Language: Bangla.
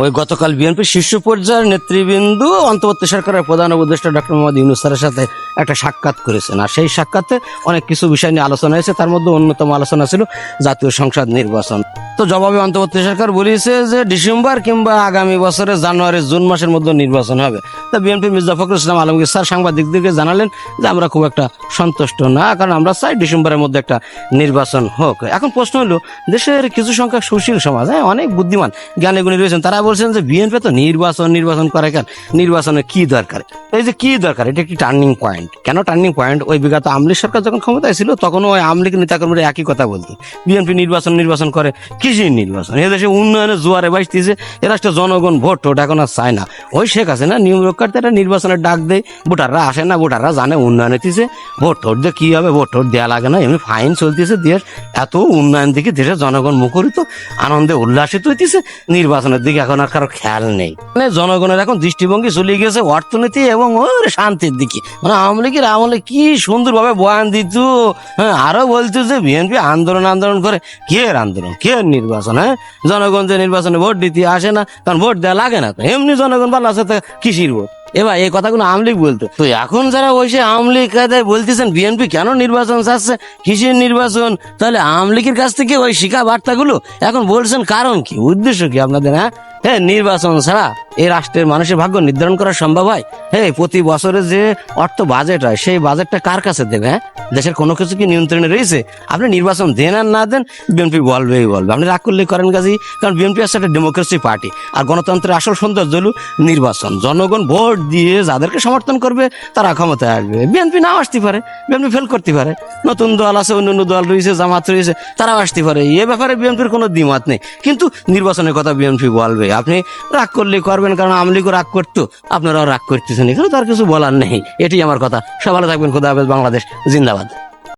ওই গতকাল বিএনপির শীর্ষ পর্যায়ের নেতৃবৃন্দ অন্তর্বর্তী সরকারের প্রধান উপদেষ্টা ডক্টর মোহাম্মদ ইউনূস স্যারের সাথে একটা সাক্ষাৎ করেছেন। আর সেই সাক্ষাতে অনেক কিছু বিষয় নিয়ে আলোচনা হয়েছে, তার মধ্যে অন্যতম আলোচনা ছিল জাতীয় সংসদ নির্বাচন। তো জবাবে অন্তর্বর্তী সরকার বলেছে যে ডিসেম্বর কিংবা আগামী বছরের জানুয়ারি জুন মাসের মধ্যে নির্বাচন হবে। তা বিএনপি মির্জা ফখরুল ইসলাম আলমগীর স্যার সাংবাদিকদেরকে জানালেন যে আমরা খুব একটা সন্তুষ্ট না, কারণ আমরা চাই ডিসেম্বরের মধ্যে একটা নির্বাচন হোক। এখন প্রশ্ন হলো, দেশের কিছু সংখ্যক সুশীল সমাজ, অনেক বুদ্ধিমান জ্ঞানী গুণী রয়েছেন, তারা বলছেন যে বিএনপি তো নির্বাচন করে, কেন নির্বাচনের কি দরকার? এই যে কি দরকার, এটা একটি টার্নিং পয়েন্ট। কেন টার্নিং পয়েন্ট? ওই বিগত আওয়ামী লীগ সরকার যখন ক্ষমতায় ছিল তখন ওই আওয়ামী লীগ নেতাকর্মীরা একই কথা বলতো, বিএনপি নির্বাচন করে। কিসের নির্বাচন? এদেশে উন্নয়নের জোয়ারে বাঁচতেছে, এরা জনগণ ভোট এখন আর চায় না। ওই শেখ হাসিনা নিয়ম রক্ষার্থে একটা নির্বাচনের ডাক দেয়, ভোটাররা আসে না, ভোটাররা জানে উন্নয়ন হইতেছে, ভোট দিয়ে কি হবে, ভোট দেওয়া লাগে না, এমনি ফাইন চলতেছে, দেশ এত উন্নয়ন দিকে দেশের জনগণ মুখরিত, আনন্দে উল্লাসিত হইতেছে, নির্বাচনের দিকে এখন আর কারো খেয়াল নেই। মানে জনগণের এখন দৃষ্টিভঙ্গি চলে গেছে অর্থনীতি এবং শান্তির দিকে। মানে আওয়ামী লীগের আমলে কি সুন্দরভাবে বয়ান দিত, আরো বলতো যে বিএনপি আন্দোলন করে। কে আন্দোলন, কে নির্বাচন? জনগণ যে নির্বাচনে ভোট দিতে আসে না, কারণ ভোট দেওয়া লাগে না, তো এমনি জনগণ ভালো আছে, কিসির ভোট? এবার এই কথাগুলো আওয়ামী লীগ বলতো। তো এখন যারা ওই সে আওয়ামী লীগ কায়দায় বলতেছেন বিএনপি কেন নির্বাচন চাচ্ছে, কিসের নির্বাচন, তাহলে আওয়ামী লীগের কাছ থেকে ওই শিখা বার্তাগুলো এখন বলছেন কারণ কি, উদ্দেশ্য কি আপনাদের? নির্বাচন ছাড়া এই রাষ্ট্রের মানুষের ভাগ্য নির্ধারণ করা সম্ভব হয়? প্রতি বছরে যে অর্থ বাজেট হয়, সেই বাজেটটা কার কাছে দেবে? দেশের কোনো কিছু কি নিয়ন্ত্রণে রয়েছে? আপনি নির্বাচন দেন আর না দেন, বিএনপি বলবেই বলবে। আপনি রাগ করলেই করেন কাজী, কারণ বিএনপি আছে একটা ডেমোক্রেসি পার্টি। আর গণতন্ত্রের আসল সৌন্দর্য হলো নির্বাচন। জনগণ ভোট দিয়ে যাদেরকে সমর্থন করবে তারা ক্ষমতায় আসবে। বিএনপি নাও আসতে পারে, বিএনপি ফেল করতে পারে, নতুন দল আছে, অন্য দল রয়েছে, জামাত রয়েছে, তারাও আসতে পারে। এ ব্যাপারে বিএনপির কোনো দ্বিমত নেই, কিন্তু নির্বাচনের কথা বিএনপি বলবে। আপনি রাগ করলেই করবেন, কারণ আওয়ামী লীগও রাগ করতো, আপনারাও রাগ করতেছেন, এখানে তার কিছু বলার নেই। এটি আমার কথা। সবাই ভালো থাকবেন। খোদা হাফেজ। বাংলাদেশ জিন্দাবাদ।